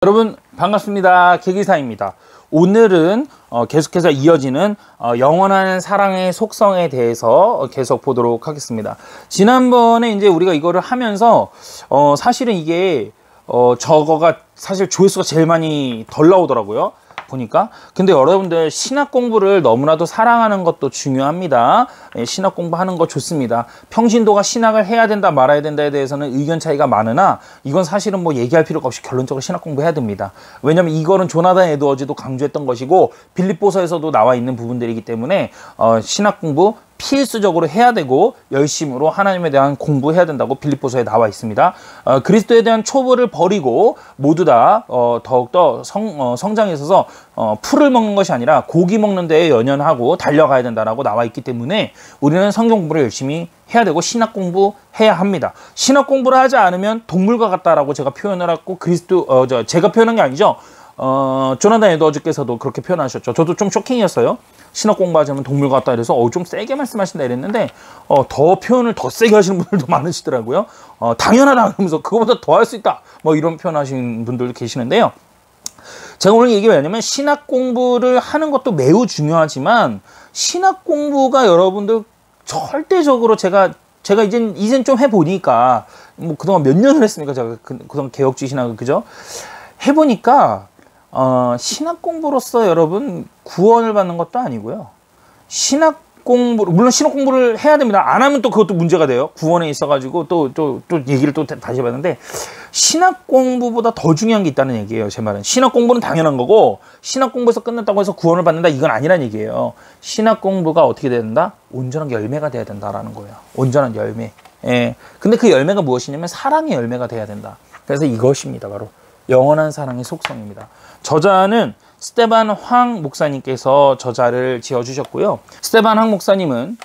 여러분 반갑습니다. 계기사입니다. 오늘은 계속해서 이어지는 영원한 사랑의 속성에 대해서 계속 보도록 하겠습니다. 지난번에 이제 우리가 이거를 하면서 사실은 이게 저거가 사실 조회수가 제일 많이 덜 나오더라고요. 보니까. 근데 여러분들 신학 공부를 너무나도 사랑하는 것도 중요합니다. 신학 공부하는 거 좋습니다. 평신도가 신학을 해야 된다 말아야 된다에 대해서는 의견 차이가 많으나 이건 사실은 뭐 얘기할 필요가 없이 결론적으로 신학 공부해야 됩니다. 왜냐면 이거는 조나단 에드워즈도 강조했던 것이고 빌립보서에서도 나와 있는 부분들이기 때문에 신학 공부 필수적으로 해야 되고 열심으로 하나님에 대한 공부해야 된다고 빌립보서에 나와 있습니다. 그리스도에 대한 초보를 버리고 모두 다 더욱더 성장에 있어서 풀을 먹는 것이 아니라 고기 먹는 데에 연연하고 달려가야 된다라고 나와 있기 때문에 우리는 성경 공부를 열심히 해야 되고 신학 공부해야 합니다. 신학 공부를 하지 않으면 동물과 같다라고 제가 표현을 했고 제가 표현한 게 아니죠. 조나단 에드워즈께서도 그렇게 표현하셨죠. 저도 좀 쇼킹이었어요. 신학 공부하자면 동물 같다 이래서 좀 세게 말씀하신다 이랬는데 더 표현을 더 세게 하시는 분들도 많으시더라고요. 당연하다 그러면서 그거보다 더 할 수 있다 뭐 이런 표현하시는 분들도 계시는데요. 제가 오늘 얘기 왜냐면 신학 공부를 하는 것도 매우 중요하지만 신학 공부가 여러분들 절대적으로 제가 이젠 좀 해보니까 뭐 그동안 몇 년을 했습니까? 제가 그동안 개혁주의 신학을 그죠? 해보니까 신학 공부로서 여러분 구원을 받는 것도 아니고요. 물론 신학 공부를 해야 됩니다. 안 하면 또 그것도 문제가 돼요. 구원에 있어가지고 또 얘기를 또 다시 해봤는데 신학 공부보다 더 중요한 게 있다는 얘기예요. 제 말은 신학 공부는 당연한 거고 신학 공부에서 끝났다고 해서 구원을 받는다 이건 아니란 얘기예요. 신학 공부가 어떻게 돼야 된다? 온전한 열매가 돼야 된다라는 거예요. 온전한 열매. 예. 근데 그 열매가 무엇이냐면 사랑의 열매가 돼야 된다. 그래서 이것입니다. 바로 영원한 사랑의 속성입니다. 저자는 스테반 황 목사님께서 저자를 지어주셨고요. 스테반 황 목사님은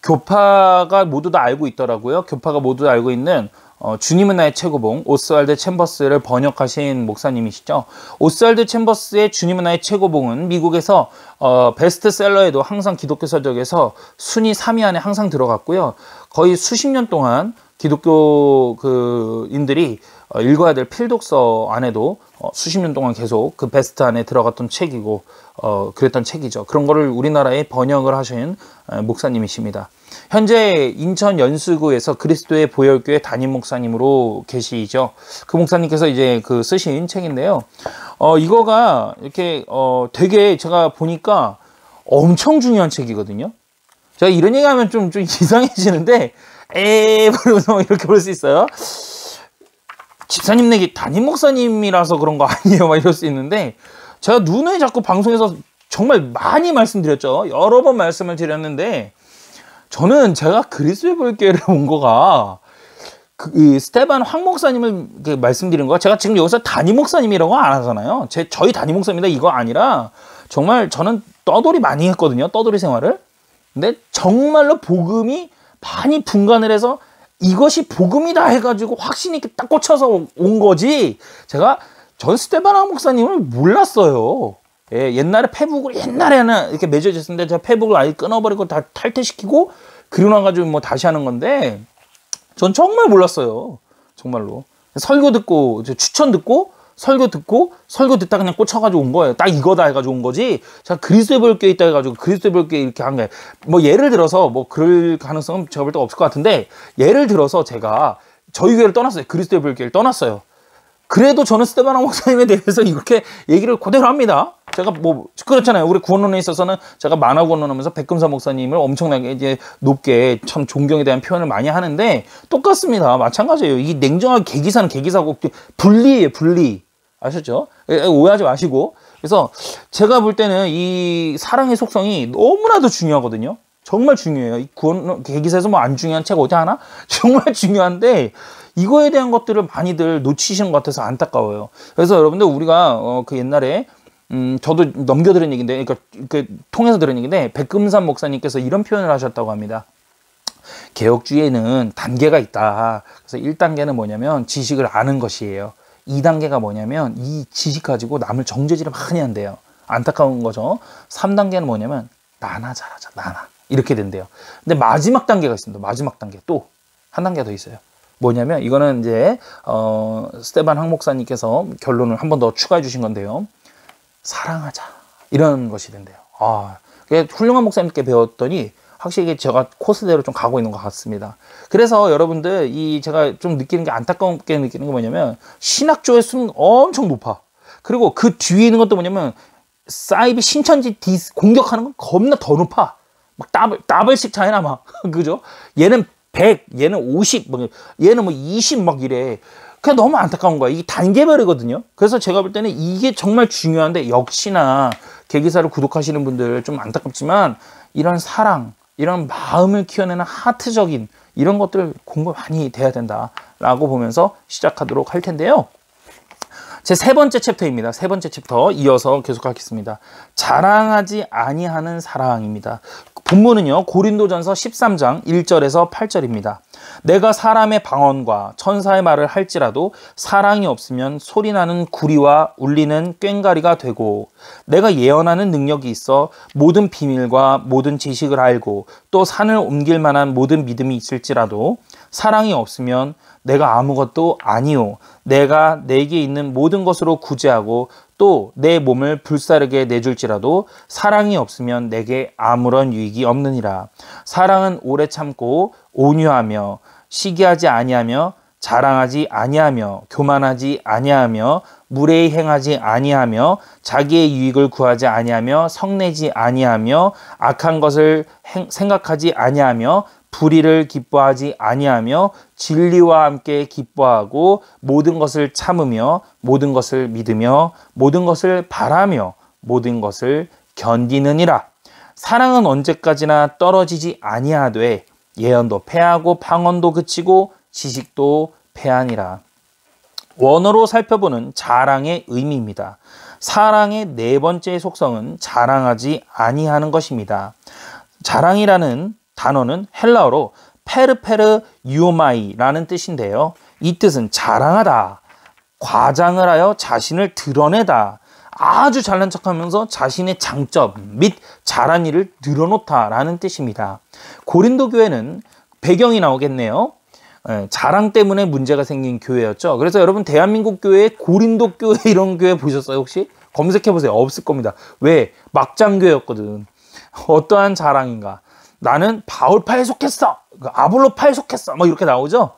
교파가 모두 다 알고 있더라고요. 교파가 모두 다 알고 있는 주님은 나의 최고봉 오스왈드 챔버스를 번역하신 목사님이시죠. 오스왈드 챔버스의 주님은 나의 최고봉은 미국에서 베스트셀러에도 항상 기독교 서적에서 순위 3위 안에 항상 들어갔고요. 거의 수십 년 동안 기독교인들이 읽어야 될 필독서 안에도 수십 년 동안 계속 그 베스트 안에 들어갔던 책이고 그랬던 책이죠. 그런 거를 우리나라에 번역을 하신 목사님이십니다. 현재 인천 연수구에서 그리스도의 보혈교회 담임 목사님으로 계시죠. 그 목사님께서 이제 쓰신 책인데요. 이거가 이렇게 되게 제가 보니까 엄청 중요한 책이거든요. 제가 이런 얘기하면 좀 이상해지는데 그러면서 이렇게 볼 수 있어요. 집사님 내기 담임 목사님이라서 그런 거 아니에요 막 이럴 수 있는데 제가 누누이 자꾸 방송에서 정말 많이 말씀드렸죠. 여러 번 말씀을 드렸는데 저는 제가 그리스도의 보혈교회를 온 거가 스테반 황 목사님을 말씀드린 거가 제가 지금 여기서 담임 목사님이라고 안 하잖아요. 저희 담임 목사입니다 이거 아니라 정말 저는 떠돌이 많이 했거든요. 떠돌이 생활을. 근데 정말로 복음이 많이 분간을 해서 이것이 복음이다 해가지고 확신이 이렇게 딱 꽂혀서 온 거지. 전 스테반 황 목사님을 몰랐어요. 예, 옛날에 페북을 옛날에는 이렇게 맺어졌었는데 제가 페북을 아예 끊어버리고 다 탈퇴시키고 그리고 나가지고 뭐 다시 하는 건데 전 정말 몰랐어요. 정말로. 설교 듣고 추천 듣고 설교 듣다 그냥 꽂혀가지고 온 거예요. 딱 이거다 해가지고 온 거지. 제가 그리스도의 보혈교회 있다 해가지고 그리스도의 보혈교회 이렇게 한 거예요. 뭐 예를 들어서 뭐 그럴 가능성은 제가 볼 때 없을 것 같은데 예를 들어서 제가 저희 교회를 떠났어요. 그리스도의 보혈교회를 떠났어요. 그래도 저는 스테반 황 목사님에 대해서 이렇게 얘기를 그대로 합니다. 제가 뭐 그렇잖아요. 우리 구원론에 있어서는 제가 만화 구원론하면서 백금사 목사님을 엄청나게 이제 높게 참 존경에 대한 표현을 많이 하는데 똑같습니다. 마찬가지예요. 이게 냉정하게 계기사는 계기사고 분리예요. 분리. 아셨죠? 오해하지 마시고. 그래서 제가 볼 때는 이 사랑의 속성이 너무나도 중요하거든요. 정말 중요해요. 이 구원 계기사에서 뭐 안 중요한 책 어디 하나? 정말 중요한데 이거에 대한 것들을 많이들 놓치시는 것 같아서 안타까워요. 그래서 여러분들 우리가 옛날에 저도 넘겨들은 얘기인데 그러니까 통해서 들은 얘기인데 백금산 목사님께서 이런 표현을 하셨다고 합니다. 개혁주의에는 단계가 있다. 그래서 1단계는 뭐냐면 지식을 아는 것이에요. 2단계가 뭐냐면 이 지식 가지고 남을 정죄질을 많이 한대요. 안타까운 거죠. 3단계는 뭐냐면 나나 잘하자. 나나. 이렇게 된대요. 근데 마지막 단계가 있습니다. 마지막 단계. 또 한 단계 더 있어요. 뭐냐면 이거는 이제 스테반 항 목사님께서 결론을 한 번 더 추가해 주신 건데요. 사랑하자 이런 것이 된대요. 훌륭한 목사님께 배웠더니 확실히 제가 코스대로 좀 가고 있는 것 같습니다. 그래서 여러분들 제가 좀 느끼는 게 안타깝게 느끼는 게 뭐냐면 신학조의 수는 엄청 높아. 그리고 그 뒤에 있는 것도 뭐냐면 사이비 신천지 공격하는 건 겁나 더 높아. 막 더블씩 차이나 막 그죠? 얘는 100, 얘는 50, 얘는 뭐 20 막 이래. 그냥 너무 안타까운 거야. 이게 단계별이거든요. 그래서 제가 볼 때는 이게 정말 중요한데 역시나 개기사를 구독하시는 분들 좀 안타깝지만 이런 사랑, 이런 마음을 키워내는 하트적인 이런 것들 공부 많이 돼야 된다라고 보면서 시작하도록 할 텐데요. 제 세 번째 챕터입니다. 세 번째 챕터 이어서 계속하겠습니다. 자랑하지 아니하는 사랑입니다. 본문은요. 고린도전서 13장 1절에서 8절입니다. 내가 사람의 방언과 천사의 말을 할지라도 사랑이 없으면 소리나는 구리와 울리는 꽹과리가 되고 내가 예언하는 능력이 있어 모든 비밀과 모든 지식을 알고 또 산을 옮길 만한 모든 믿음이 있을지라도 사랑이 없으면 내가 아무것도 아니요 내가 내게 있는 모든 것으로 구제하고 또 내 몸을 불사르게 내줄지라도 사랑이 없으면 내게 아무런 유익이 없느니라. 사랑은 오래 참고 온유하며 시기하지 아니하며 자랑하지 아니하며 교만하지 아니하며 무례히 행하지 아니하며 자기의 유익을 구하지 아니하며 성내지 아니하며 악한 것을 생각하지 아니하며 불의를 기뻐하지 아니하며 진리와 함께 기뻐하고 모든 것을 참으며 모든 것을 믿으며 모든 것을 바라며 모든 것을 견디느니라. 사랑은 언제까지나 떨어지지 아니하되 예언도 패하고 방언도 그치고 지식도 패하니라. 원어로 살펴보는 자랑의 의미입니다. 사랑의 네 번째 속성은 자랑하지 아니하는 것입니다. 자랑이라는 단어는 헬라어로 페르페르 유오마이라는 뜻인데요. 이 뜻은 자랑하다, 과장을 하여 자신을 드러내다, 아주 잘난 척하면서 자신의 장점 및 잘한 일을 늘어놓다라는 뜻입니다. 고린도 교회는 배경이 나오겠네요. 자랑 때문에 문제가 생긴 교회였죠. 그래서 여러분 대한민국 교회 고린도 교회 이런 교회 보셨어요 혹시? 검색해보세요. 없을 겁니다. 왜? 막장교회였거든. 어떠한 자랑인가? 나는 바울파에 속했어. 아볼로파에 속했어. 막 이렇게 나오죠.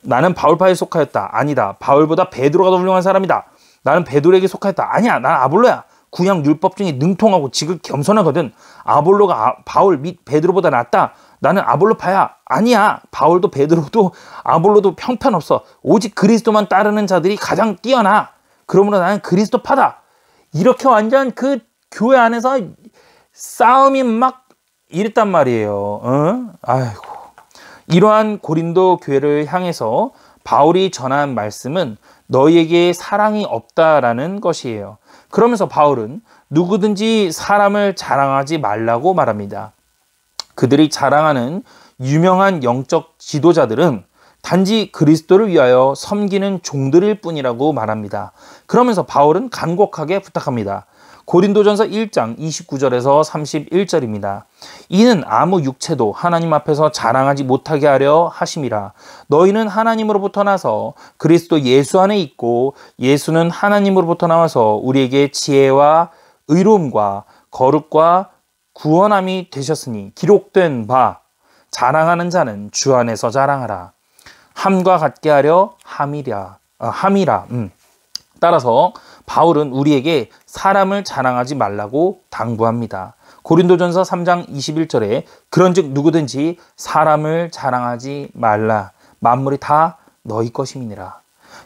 나는 바울파에 속하였다. 아니다. 바울보다 베드로가 더 훌륭한 사람이다. 나는 베드로에게 속하였다. 아니야. 난 아볼로야. 구약 율법 중에 능통하고 지극히 겸손하거든. 아볼로가 바울 및 베드로보다 낫다. 나는 아볼로파야. 아니야. 바울도 베드로도 아볼로도 형편없어. 오직 그리스도만 따르는 자들이 가장 뛰어나. 그러므로 나는 그리스도파다. 이렇게 완전 그 교회 안에서 싸움이 막 이랬단 말이에요. 아이고. 이러한 고린도 교회를 향해서 바울이 전한 말씀은 너희에게 사랑이 없다라는 것이에요. 그러면서 바울은 누구든지 사람을 자랑하지 말라고 말합니다. 그들이 자랑하는 유명한 영적 지도자들은 단지 그리스도를 위하여 섬기는 종들일 뿐이라고 말합니다. 그러면서 바울은 간곡하게 부탁합니다. 고린도전서 1장 29절에서 31절입니다. 이는 아무 육체도 하나님 앞에서 자랑하지 못하게 하려 하심이라. 너희는 하나님으로부터 나서 그리스도 예수 안에 있고 예수는 하나님으로부터 나와서 우리에게 지혜와 의로움과 거룩과 구원함이 되셨으니 기록된 바 자랑하는 자는 주 안에서 자랑하라. 함과 같게 하려 함이라. 따라서 바울은 우리에게 사람을 자랑하지 말라고 당부합니다. 고린도전서 3장 21절에 그런즉 누구든지 사람을 자랑하지 말라. 만물이 다 너희 것임이니라.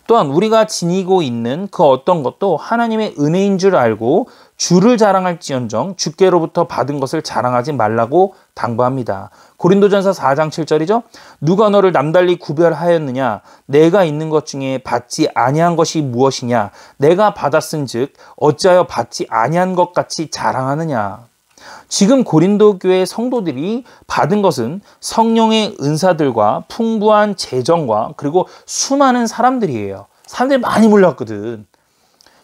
또한 우리가 지니고 있는 그 어떤 것도 하나님의 은혜인 줄 알고 주를 자랑할지언정 주께로부터 받은 것을 자랑하지 말라고 당부합니다. 고린도전서 4장 7절이죠. 누가 너를 남달리 구별하였느냐? 내가 있는 것 중에 받지 아니한 것이 무엇이냐? 내가 받았은즉 어찌하여 받지 아니한 것 같이 자랑하느냐? 지금 고린도 교회 성도들이 받은 것은 성령의 은사들과 풍부한 재정과 그리고 수많은 사람들이에요. 사람들이 많이 몰렸거든.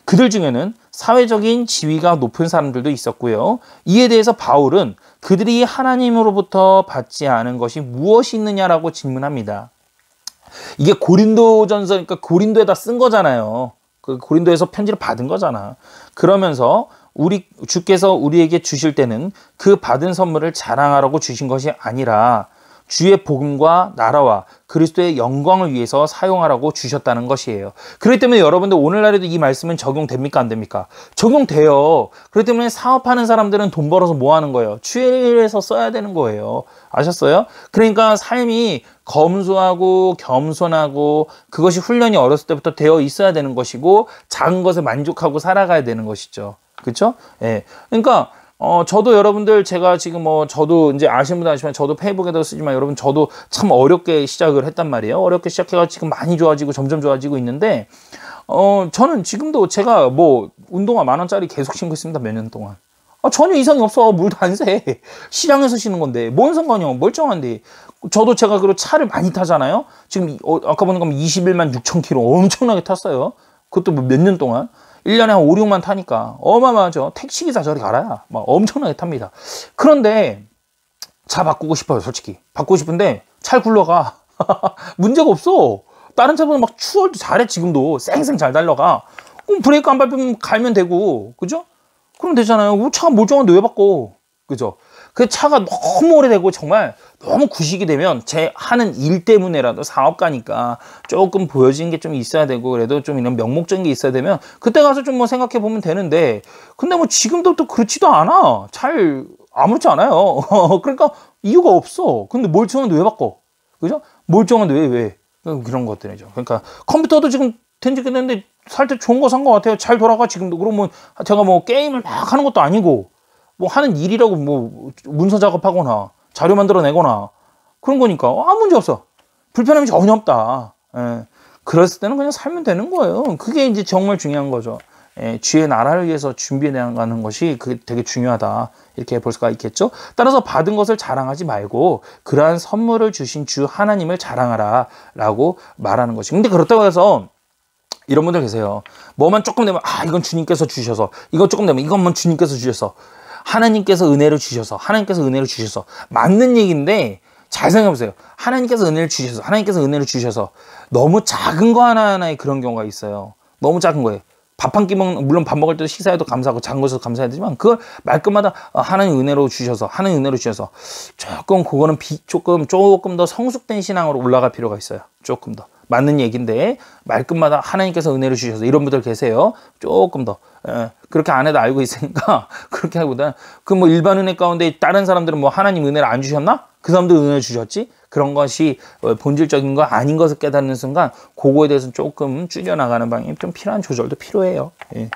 그들 중에는 사회적인 지위가 높은 사람들도 있었고요. 이에 대해서 바울은 그들이 하나님으로부터 받지 않은 것이 무엇이 있느냐라고 질문합니다. 이게 고린도전서, 그러니까 고린도에다 쓴 거잖아요. 그 고린도에서 편지를 받은 거잖아. 그러면서 주께서 우리에게 주실 때는 그 받은 선물을 자랑하라고 주신 것이 아니라 주의 복음과 나라와 그리스도의 영광을 위해서 사용하라고 주셨다는 것이에요. 그렇기 때문에 여러분들 오늘날에도 이 말씀은 적용됩니까? 안 됩니까? 적용돼요. 그렇기 때문에 사업하는 사람들은 돈 벌어서 뭐 하는 거예요? 주의 일에서 써야 되는 거예요. 아셨어요? 그러니까 삶이 검소하고 겸손하고 그것이 훈련이 어렸을 때부터 되어 있어야 되는 것이고 작은 것에 만족하고 살아가야 되는 것이죠. 그렇죠? 예. 그러니까 저도 여러분들 제가 지금 저도 이제 아시는 분들 아시지만 저도 페이북에도 쓰지만 여러분 저도 참 어렵게 시작을 했단 말이에요. 어렵게 시작해가 지금 많이 좋아지고 점점 좋아지고 있는데 저는 지금도 제가 운동화 10,000원짜리 계속 신고 있습니다. 몇 년 동안. 전혀 이상이 없어. 물도 안 새. 시장에서 신는 건데 뭔 상관이야. 멀쩡한데. 저도 제가 그리고 차를 많이 타잖아요. 지금 아까 보니까 21만 6천 킬로 엄청나게 탔어요. 그것도 몇 년 동안. 1년에 한 5, 6만 타니까 어마어마하죠. 택시기사 저리 가라야 막 엄청나게 탑니다. 그런데 차 바꾸고 싶어요. 솔직히 바꾸고 싶은데 잘 굴러가. 문제가 없어. 다른 차보다 막 추월도 잘해. 지금도 쌩쌩 잘 달려가. 그럼 브레이크 안 밟으면 갈면 되고, 그죠? 그럼 되잖아요. 차가 멀쩡한데 왜 바꿔? 그죠? 그 차가 너무 오래되고 정말 너무 구식이 되면 제 하는 일 때문에라도 사업가니까 조금 보여지는 게 좀 있어야 되고 그래도 좀 이런 명목적인 게 있어야 되면 그때 가서 좀 생각해 보면 되는데 근데 지금도 또 그렇지도 않아. 잘 아무렇지 않아요. 그러니까 이유가 없어. 근데 멀쩡한데 왜 바꿔? 그죠? 멀쩡한데 왜? 그런 것들이죠. 그러니까 컴퓨터도 지금 된지가 됐는데 살 때 좋은 거 산 것 같아요. 잘 돌아가 지금도. 그러면 제가 게임을 막 하는 것도 아니고 하는 일이라고 문서 작업하거나 자료 만들어내거나 그런 거니까 아무 문제 없어. 불편함이 전혀 없다. 예. 그랬을 때는 그냥 살면 되는 거예요. 그게 이제 정말 중요한 거죠. 예. 주의 나라를 위해서 준비해 나가는 것이 그게 되게 중요하다. 이렇게 볼 수가 있겠죠. 따라서 받은 것을 자랑하지 말고 그러한 선물을 주신 주 하나님을 자랑하라 라고 말하는 것이. 근데 그렇다고 해서 이런 분들 계세요. 뭐만 조금 되면 이건 주님께서 주셔서 이건 조금 되면 이것만 주님께서 주셔서 하나님께서 은혜를 주셔서 맞는 얘기인데 잘 생각해보세요. 하나님께서 은혜를 주셔서 너무 작은 거 하나하나에 그런 경우가 있어요. 너무 작은 거예요. 밥 한 끼 먹는, 물론 밥 먹을 때도 식사해도 감사하고 작은 것에도 감사해야 되지만 그걸 말끝마다 하나님 은혜로 주셔서 조금 그거는 조금 더 성숙된 신앙으로 올라갈 필요가 있어요. 조금 더. 맞는 얘기인데 말끝마다 하나님께서 은혜를 주셔서 이런 분들 계세요. 조금 더 그렇게 안 해도 알고 있으니까 그렇게 하기보다 일반 은혜 가운데 다른 사람들은 하나님 은혜를 안 주셨나? 그 사람들 은혜를 주셨지? 그런 것이 본질적인 거 아닌 것을 깨닫는 순간 그거에 대해서는 조금 줄여나가는 방향이 좀 필요한 조절도 필요해요. 예.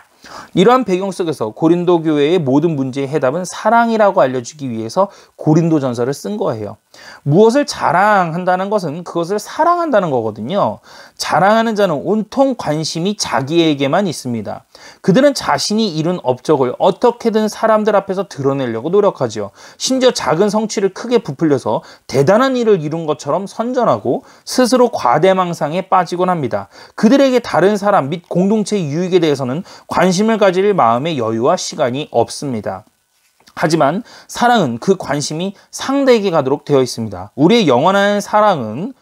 이러한 배경 속에서 고린도 교회의 모든 문제의 해답은 사랑이라고 알려주기 위해서 고린도전서를 쓴 거예요. 무엇을 자랑한다는 것은 그것을 사랑한다는 거거든요. 자랑하는 자는 온통 관심이 자기에게만 있습니다. 그들은 자신이 이룬 업적을 어떻게든 사람들 앞에서 드러내려고 노력하죠. 심지어 작은 성취를 크게 부풀려서 대단한 일을 이룬 것처럼 선전하고 스스로 과대망상에 빠지곤 합니다. 그들에게 다른 사람 및 공동체의 유익에 대해서는 관심을 가질 마음의 여유와 시간이 없습니다. 하지만 사랑은 그 관심이 상대에게 가도록 되어 있습니다. 우리의 영원한 사랑은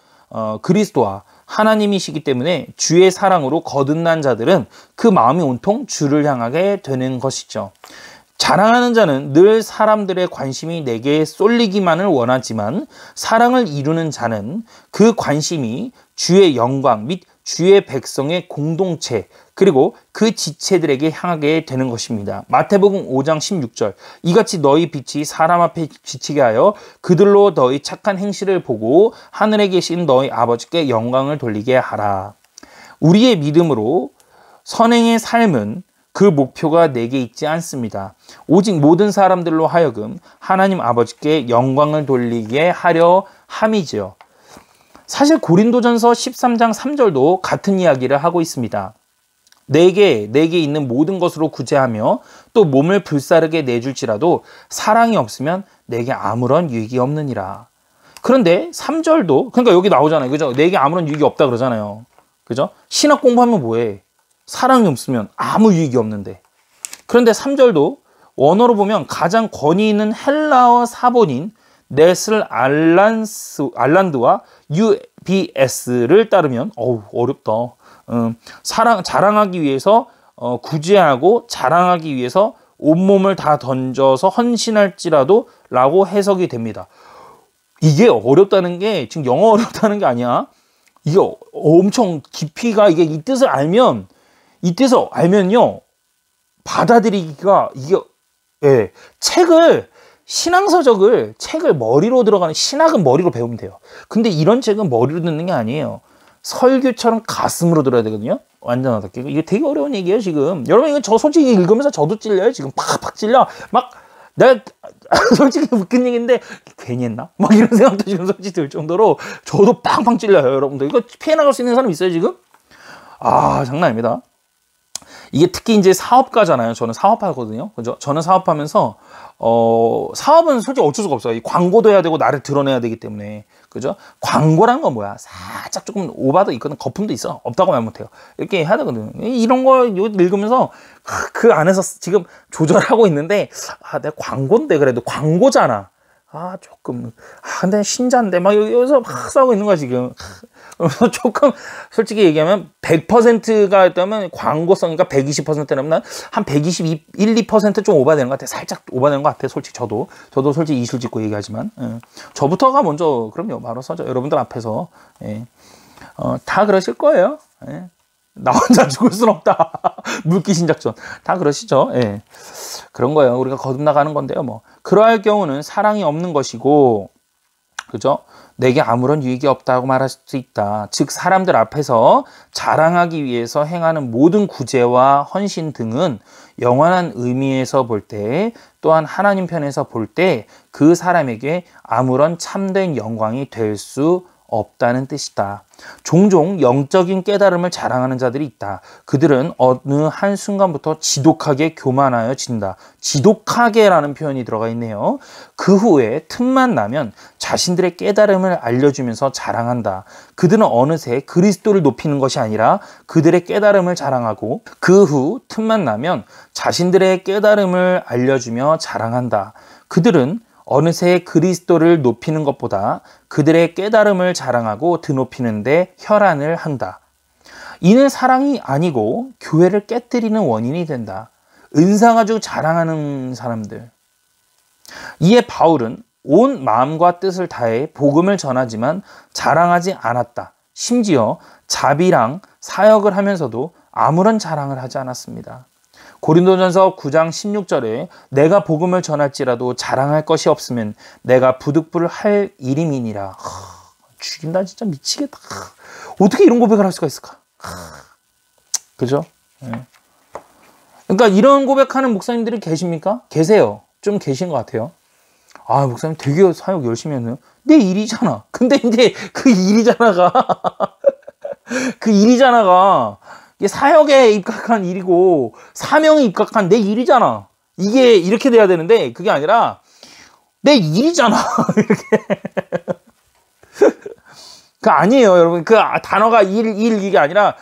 그리스도와 하나님이시기 때문에 주의 사랑으로 거듭난 자들은 그 마음이 온통 주를 향하게 되는 것이죠. 자랑하는 자는 늘 사람들의 관심이 내게 쏠리기만을 원하지만 사랑을 이루는 자는 그 관심이 주의 영광 및 주의 백성의 공동체 그리고 그 지체들에게 향하게 되는 것입니다. 마태복음 5장 16절 이같이 너희 빛이 사람 앞에 비치게 하여 그들로 너희 착한 행실을 보고 하늘에 계신 너희 아버지께 영광을 돌리게 하라. 우리의 믿음으로 선행의 삶은 그 목표가 내게 있지 않습니다. 오직 모든 사람들로 하여금 하나님 아버지께 영광을 돌리게 하려 함이지요. 사실 고린도전서 13장 3절도 같은 이야기를 하고 있습니다. 내게 있는 모든 것으로 구제하며 또 몸을 불사르게 내줄지라도 사랑이 없으면 내게 아무런 유익이 없느니라. 그런데 3절도 그러니까 여기 나오잖아요. 그죠? 내게 아무런 유익이 없다 그러잖아요. 그죠? 신학 공부하면 뭐해? 사랑이 없으면 아무 유익이 없는데. 그런데 3절도 원어로 보면 가장 권위 있는 헬라어 사본인 네슬 알란드와 UBS를 따르면 어렵다. 자랑하기 위해서 구제하고 자랑하기 위해서 온몸을 다 던져서 헌신할지라도 라고 해석이 됩니다. 이게 어렵다는 게 지금 영어 어렵다는 게 아니야. 이게 엄청 깊이가 이게 이 뜻을 알면요 받아들이기가 이게 책을 머리로 들어가는 신학은 머리로 배우면 돼요. 근데 이런 책은 머리로 듣는 게 아니에요. 설교처럼 가슴으로 들어야 되거든요. 완전 어떻게 이게 되게 어려운 얘기예요 지금. 여러분 이거 저 솔직히 읽으면서 저도 찔려요 지금. 팍팍 찔려. 막 내가 솔직히 웃긴 얘기인데 괜히 했나? 막 이런 생각도 지금 솔직히 들 정도로 저도 팡팡 찔려요 여러분들. 이거 피해 나갈 수 있는 사람 있어요 지금? 장난 아닙니다. 이게 특히 이제 사업가잖아요. 저는 사업하거든요. 그죠? 저는 사업하면서 사업은 솔직히 어쩔 수가 없어요. 이 광고도 해야 되고 나를 드러내야 되기 때문에. 그죠? 광고란 건 뭐야? 살짝 조금 오바도 있거든. 거품도 있어. 없다고 말 못해요. 이렇게 해야 되거든요. 이런 거 읽으면서 그 안에서 지금 조절하고 있는데 내가 광고인데 그래도 광고잖아. 근데 신자인데 막 여기서 막 싸우고 있는 거야 지금. 그래서 조금 솔직히 얘기하면 100%가 있다면 광고성이니까 120%라면 한 121, 2%좀 오버되는 것 같아. 살짝 오버되는 것 같아. 솔직히 저도 솔직히 이실 짓고 얘기하지만 저부터가 먼저 그럼요. 바로 서죠. 여러분들 앞에서 다 그러실 거예요. 나 혼자 죽을 순 없다. 물귀신 작전 다 그러시죠. 그런 거예요. 우리가 거듭나가는 건데요. 뭐 그러할 경우는 사랑이 없는 것이고, 그죠? 내게 아무런 유익이 없다고 말할 수 있다. 즉 사람들 앞에서 자랑하기 위해서 행하는 모든 구제와 헌신 등은 영원한 의미에서 볼 때, 또한 하나님 편에서 볼 때 그 사람에게 아무런 참된 영광이 될 수 없다는 뜻이다. 종종 영적인 깨달음을 자랑하는 자들이 있다. 그들은 어느 한순간부터 지독하게 교만하여진다. 지독하게라는 표현이 들어가 있네요. 그 후에 틈만 나면 자신들의 깨달음을 알려주면서 자랑한다. 그들은 어느새 그리스도를 높이는 것이 아니라 그들의 깨달음을 자랑하고, 그 후 틈만 나면 자신들의 깨달음을 알려주며 자랑한다. 그들은 어느새 그리스도를 높이는 것보다 그들의 깨달음을 자랑하고 드높이는데 혈안을 한다. 이는 사랑이 아니고 교회를 깨뜨리는 원인이 된다. 은사 가지고 자랑하는 사람들. 이에 바울은 온 마음과 뜻을 다해 복음을 전하지만 자랑하지 않았다. 심지어 자비랑 사역을 하면서도 아무런 자랑을 하지 않았습니다. 고린도전서 9장 16절에 내가 복음을 전할지라도 자랑할 것이 없으면 내가 부득불을 할 일임이니라. 죽인다. 진짜 미치겠다. 어떻게 이런 고백을 할 수가 있을까? 그죠? 그러니까 이런 고백하는 목사님들이 계십니까? 계세요. 좀 계신 것 같아요. 목사님 되게 사역 열심히 했네요. 내 일이잖아. 근데 이제 그 일이잖아가 이게 사역에 입각한 일이고 사명에 입각한 내 일이잖아. 이게 이렇게 돼야 되는데 그게 아니라 내 일이잖아. 이렇게. 그 아니에요, 여러분. 그 단어가 일 이게 아니라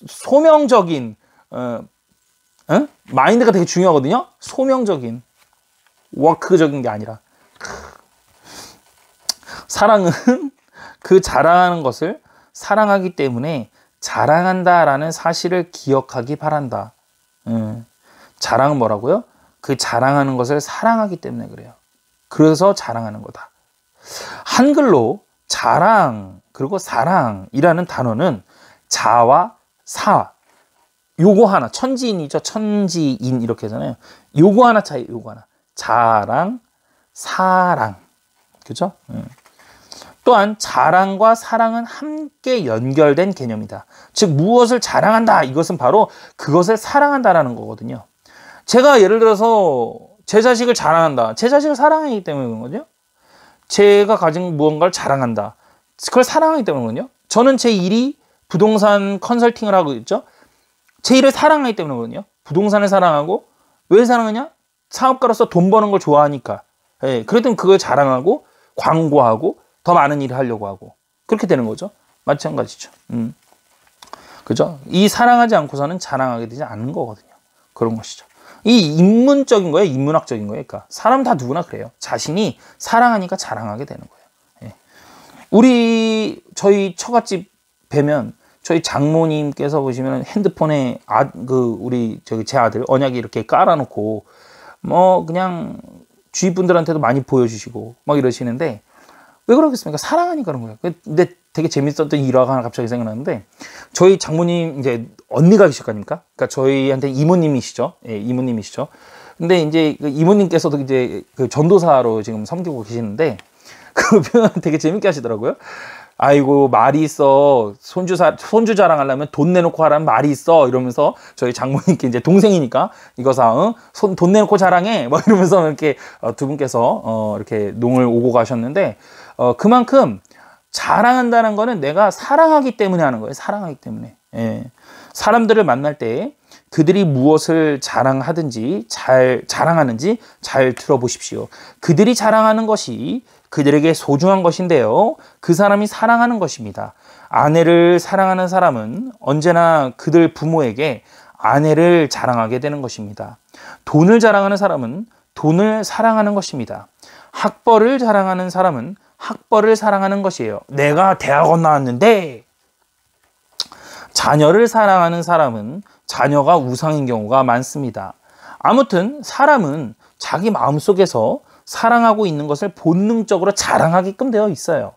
소명적인 마인드가 되게 중요하거든요. 소명적인 워크적인 게 아니라. 사랑은 그 자랑하는 것을 사랑하기 때문에 자랑한다라는 사실을 기억하기 바란다. 자랑은 뭐라고요? 그 자랑하는 것을 사랑하기 때문에 그래요. 그래서 자랑하는 거다. 한글로 자랑 그리고 사랑이라는 단어는 자와 사, 요거 하나, 천지인이죠. 천지인 이렇게 하잖아요. 요거 하나 차이, 요거 하나. 자랑, 사랑. 그죠? 또한 자랑과 사랑은 함께 연결된 개념이다. 즉 무엇을 자랑한다, 이것은 바로 그것을 사랑한다라는 거거든요. 제가 예를 들어서 제 자식을 자랑한다. 제 자식을 사랑하기 때문에 그런 거죠. 제가 가진 무언가를 자랑한다. 그걸 사랑하기 때문에 그런거든요. 저는 제 일이 부동산 컨설팅을 하고 있죠. 제 일을 사랑하기 때문에 그런거든요. 부동산을 사랑하고, 왜 사랑하냐? 사업가로서 돈 버는 걸 좋아하니까. 그랬더니 그걸 자랑하고 광고하고 더 많은 일을 하려고 하고 그렇게 되는 거죠. 마찬가지죠. 그죠? 이 사랑하지 않고서는 자랑하게 되지 않는 거거든요. 그런 것이죠. 이 인문적인 거예요, 인문학적인 거예요. 그러니까 사람 다 누구나 그래요. 자신이 사랑하니까 자랑하게 되는 거예요. 예. 저희 처갓집 뵈면 저희 장모님께서 보시면 핸드폰에 우리 제 아들 언약이 이렇게 깔아놓고 뭐 그냥 주위 분들한테도 많이 보여주시고 막 이러시는데 왜 그러겠습니까? 사랑하니까 그런 거예요. 근데 되게 재밌었던 일화가 하나 갑자기 생각나는데 저희 장모님 이제 언니가 계실 거 아닙니까? 그러니까 저희한테 이모님이시죠. 예, 이모님이시죠. 근데 이제 그 이모님께서도 이제 그 전도사로 지금 섬기고 계시는데 그 표현 되게 재밌게 하시더라고요. 아이고 말이 있어 손주 자랑하려면 돈 내놓고 하라는 말이 있어 이러면서 저희 장모님께 이제 동생이니까 이거사 돈 내놓고 자랑해 막 이러면서 이렇게 두 분께서 이렇게 농을 오고 가셨는데 그만큼 자랑한다는 거는 내가 사랑하기 때문에 하는 거예요. 사랑하기 때문에. 예. 사람들을 만날 때 그들이 무엇을 자랑하는지 잘 들어보십시오. 그들이 자랑하는 것이 그들에게 소중한 것인데요. 그 사람이 사랑하는 것입니다. 아내를 사랑하는 사람은 언제나 그들 부모에게 아내를 자랑하게 되는 것입니다. 돈을 자랑하는 사람은 돈을 사랑하는 것입니다. 학벌을 자랑하는 사람은 학벌을 사랑하는 것이에요. 내가 대학원 나왔는데 자녀를 사랑하는 사람은 자녀가 우상인 경우가 많습니다. 아무튼 사람은 자기 마음속에서 사랑하고 있는 것을 본능적으로 자랑하게끔 되어 있어요.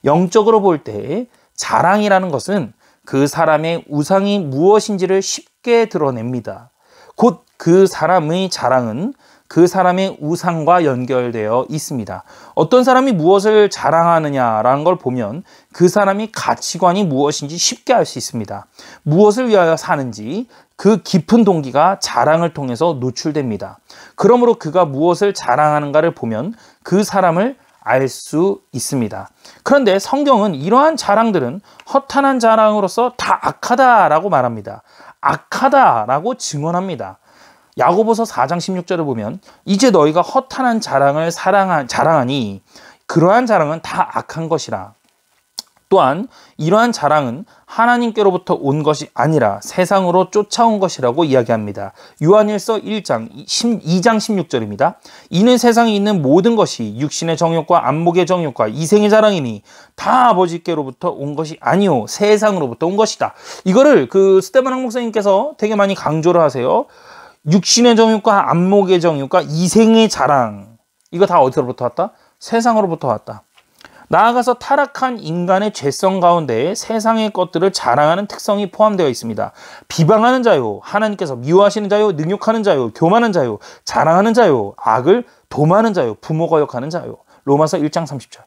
영적으로 볼 때 자랑이라는 것은 그 사람의 우상이 무엇인지를 쉽게 드러냅니다. 곧 그 사람의 자랑은 그 사람의 우상과 연결되어 있습니다. 어떤 사람이 무엇을 자랑하느냐라는 걸 보면 그 사람이 가치관이 무엇인지 쉽게 알 수 있습니다. 무엇을 위하여 사는지 그 깊은 동기가 자랑을 통해서 노출됩니다. 그러므로 그가 무엇을 자랑하는가를 보면 그 사람을 알 수 있습니다. 그런데 성경은 이러한 자랑들은 허탄한 자랑으로서 다 악하다라고 말합니다. 악하다라고 증언합니다. 야고보서 4장 16절을 보면 이제 너희가 허탄한 자랑을 자랑하니 그러한 자랑은 다 악한 것이라. 또한 이러한 자랑은 하나님께로부터 온 것이 아니라 세상으로 쫓아온 것이라고 이야기합니다. 요한일서 2장 16절입니다. 이는 세상에 있는 모든 것이 육신의 정욕과 안목의 정욕과 이생의 자랑이니 다 아버지께로부터 온 것이 아니요 세상으로부터 온 것이다. 이거를 스테반 학목사님께서 되게 많이 강조를 하세요. 육신의 정욕과 안목의 정욕과 이생의 자랑, 이거 다 어디로부터 왔다? 세상으로부터 왔다. 나아가서 타락한 인간의 죄성 가운데 세상의 것들을 자랑하는 특성이 포함되어 있습니다. 비방하는 자요, 하나님께서 미워하시는 자요, 능욕하는 자요, 교만한 자요, 자랑하는 자요, 악을 도마하는 자요, 부모 거역하는 자요. 로마서 1장 30절.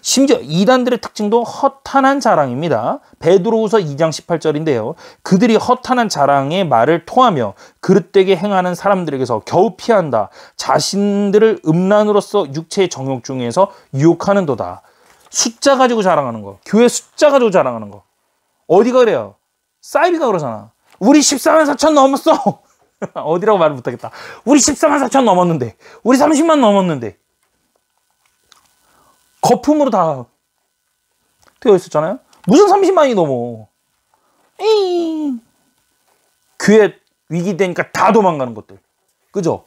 심지어 이단들의 특징도 허탄한 자랑입니다. 베드로후서 2장 18절인데요. 그들이 허탄한 자랑의 말을 토하며 그릇되게 행하는 사람들에게서 겨우 피한다. 자신들을 음란으로서 육체의 정욕 중에서 유혹하는도다. 숫자 가지고 자랑하는 거. 교회 숫자 가지고 자랑하는 거. 어디가 그래요? 사이비가 그러잖아. 우리 14만 4천 넘었어. 어디라고 말을 못하겠다. 우리 14만 4천 넘었는데. 우리 30만 넘었는데. 거품으로 다 되어 있었잖아요. 무슨 30만이 넘어. 에이. 교회 위기 되니까 다 도망가는 것들. 그죠?